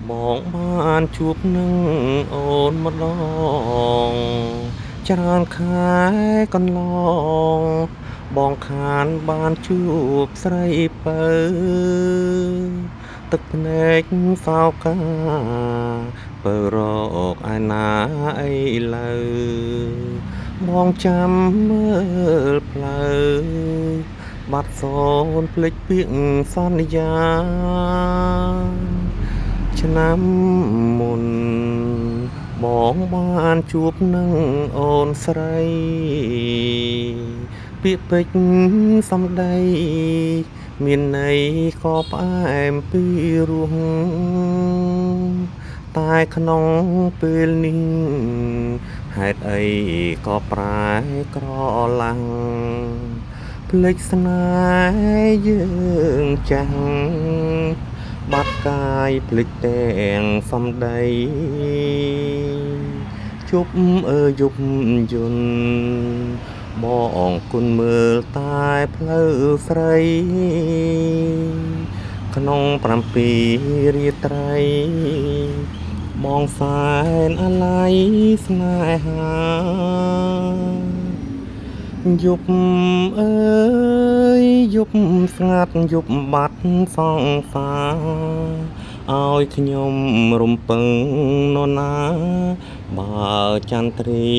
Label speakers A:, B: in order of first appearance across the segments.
A: បងបានជួបនឹងអូនម្ដងច្រើនខែកន្លងបងខានបានជួបស្រីពៅទឹកភ្នែកសោកាពៅរកឯណាអីលើបងចាំមើលផ្លូវបាត់សូនភ្លេចពាក្យសន្យាឆ្នាំមុនបងបានជួបនឹងអូនស្រីពាក្យពេចន៍សម្ដីមានន័យក៏ផ្អែមពីរោះតែក្នុងពេលនេះហេតុអីក៏ប្រែក្រឡាំងភ្លេចស្នេហ៍យើងចាំងបាត់កាយភ្លេចទាំងសម្ដីជប់យប់យន់បងគុណមើលតែផ្លូវស្រីក្នុង7រាត្រីបងសែនអាឡ័យស្នេហាយប់អើយយប់ស្ងាត់យប់បាត់សង្សារឲ្យខ្ញុំរំពឹងនរណាបើចន្ទ្រា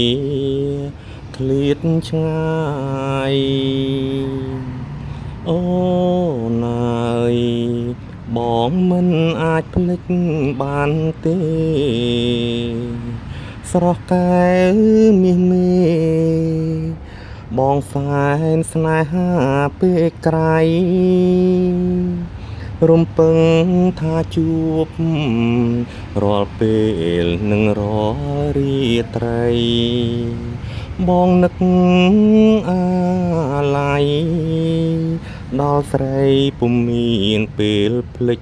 A: ឃ្លាតឆ្ងាយអូនអើយបងមិនអាចភ្លេចបានទេស្រស់កែវមាសមេបងសែនស្នេហាពេកក្រៃរំពឹងថាជួបរាល់ពេលនឹងរាល់រាត្រីបងនឹកអាឡ័យដល់ស្រីពុំមានពេលភ្លេច